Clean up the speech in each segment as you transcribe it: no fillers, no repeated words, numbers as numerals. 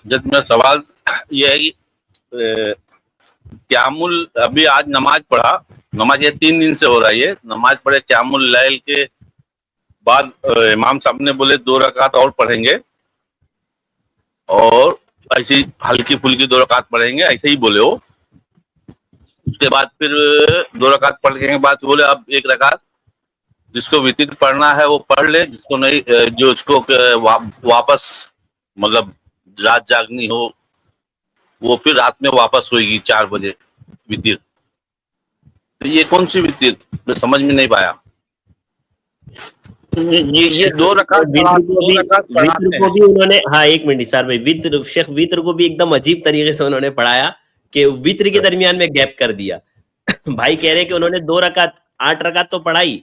جب میرا سوال یہ ہے کہ قیام ابھی آج نماز پڑھا، نماز یہ 3 دن سے ہو رہا ہے، یہ نماز پڑھے قیام اللیل کے بعد امام صاحب نے بولے 2 رکعت اور پڑھیں گے اور ایسی ہلکی پھلکی 2 رکعت پڑھیں گے، ایسے ہی بولے وہ. اس کے بعد پھر 2 رکعت پڑھنے کے بعد بولے اب 1 رکعت جس کو وتر پڑھنا ہے وہ پڑھ لے، جس کو نہیں، جو اس کو واپس مطلب رات جاگنی ہو وہ پھر رات میں واپس ہوئے گی 4 بجے وتر. تو یہ کون سی وتر میں سمجھ میں نہیں پایا. یہ 2 رکعت وطر کو بھی انہوں نے، ہاں ایک منٹ سر بھائی، وطر شیخ وطر کو بھی ایک دم عجیب طریقے سے انہوں نے پڑھایا کہ وطر کے درمیان میں گیپ کر دیا. بھائی کہہ رہے کہ انہوں نے 2 رکعت 8 رکعت تو پڑھائی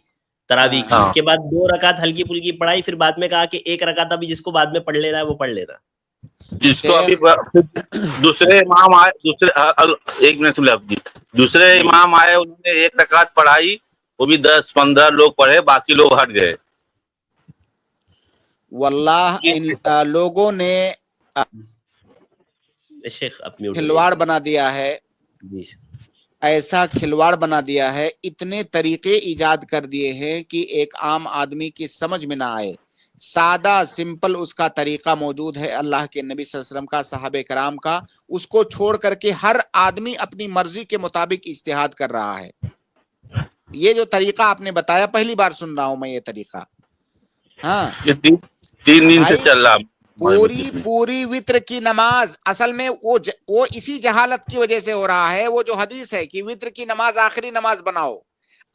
تراویح کی، اس کے بعد 2 رکعت ہلکی پھلکی پڑھائی، پھر بعد میں کہا کہ 1 رکعت ابھی جس کو بعد میں پڑھ لینا ہے وہ پڑھ لینا. جس کو ابھی دوسرے امام آئے، ایک منٹ سن لے، دوسرے امام آئے انہوں نے 1 رکعت پڑھائی، وہ بھی 10-15 لوگ پڑھے، باقی لوگ ہٹ گئے. واللہ ان لوگوں نے شیخ اپنی کھلواڑ بنا دیا ہے، ایسا کھلواڑ بنا دیا ہے، اتنے طریقے ایجاد کر دیے ہیں کہ ایک عام آدمی کی سمجھ میں نہ آئے. سادہ سمپل اس کا طریقہ موجود ہے اللہ کے نبی صلی اللہ علیہ وسلم کا، صحابہ کرام کا، اس کو چھوڑ کر کے ہر آدمی اپنی مرضی کے مطابق اجتہاد کر رہا ہے. یہ جو طریقہ آپ نے بتایا پہلی بار سن رہا ہوں میں یہ طریقہ. ہاں 3 دن سے چل رہا. پوری وتر کی نماز اصل میں وہ اسی جہالت کی وجہ سے ہو رہا ہے. وہ جو حدیث ہے کہ وتر کی نماز آخری نماز بناؤ،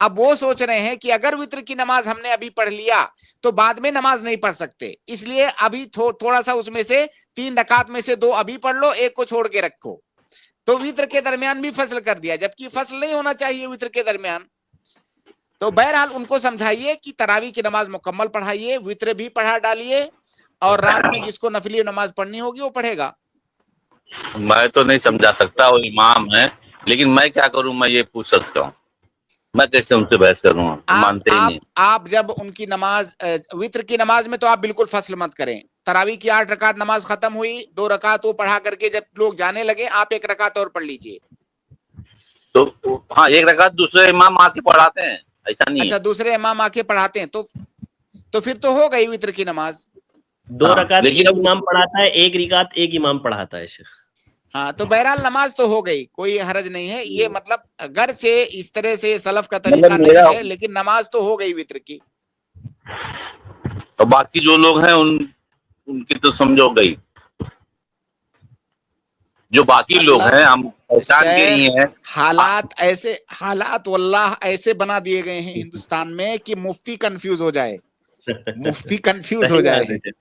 اب وہ سوچ رہے ہیں کہ اگر وتر کی نماز ہم نے ابھی پڑھ لیا تو بعد میں نماز نہیں پڑھ سکتے، اس لیے ابھی تھوڑا سا اس میں سے 3 رکعت میں سے 2 ابھی پڑھ لو، 1 کو چھوڑ کے رکھو. تو وتر کے درمیان بھی فصل کر دیا، جبکہ فصل نہیں ہونا چاہیے وتر کے درمیان. تو بہرحال ان کو سمجھائیے کہ تراویح کی نماز مکمل پڑھائیے، وتر بھی پڑھا ڈالیے، اور رات میں جس کو نفلی نماز پڑھنی ہوگی وہ پڑھے گا. میں تو نہیں سمجھا سکتا، وہ امام ہے، لیکن میں کیا کروں، میں یہ پوچھ سکتا ہوں، میں کیسے ان سے بحث کروں؟ مانتے ہی نہیں. آپ جب ان کی نماز وتر کی نماز میں تو آپ بالکل فصل مت کریں. تراویح کی 8 رکعت نماز ختم ہوئی، 2 رکعت وہ پڑھا کر کے جب لوگ جانے لگے آپ 1 رکعت اور پڑھ لیجئے. تو ہاں 1 رکعت دوسرے امام آ کے پڑھاتے ہیں، ایسا نہیں ہے. اچھا دوسرے امام آ کے پڑھاتے ہیں تو پھر تو ہو گئی وتر کی نماز. 2 رکعت ایک امام پڑھاتا ہے، 1 رکعت ایک امام پڑھاتا ہے شیخ. ہاں تو بہرحال نماز تو ہو گئی، کوئی حرج نہیں ہے. یہ مطلب گھر سے اس طرح سے سلف کا طریقہ نہیں ہے، لیکن نماز تو ہو گئی وتر کی. اور باقی جو لوگ ہیں ان کی تو سمجھو گئی. جو باقی لوگ مطلب ہیں ہم پہچان کے ہی ہیں. حالات واللہ ایسے بنا دیے گئے ہیں ہندوستان میں کہ مفتی کنفیوز ہو جائے. مفتی کنفیوز ہو صحیح جائے. بات ہے.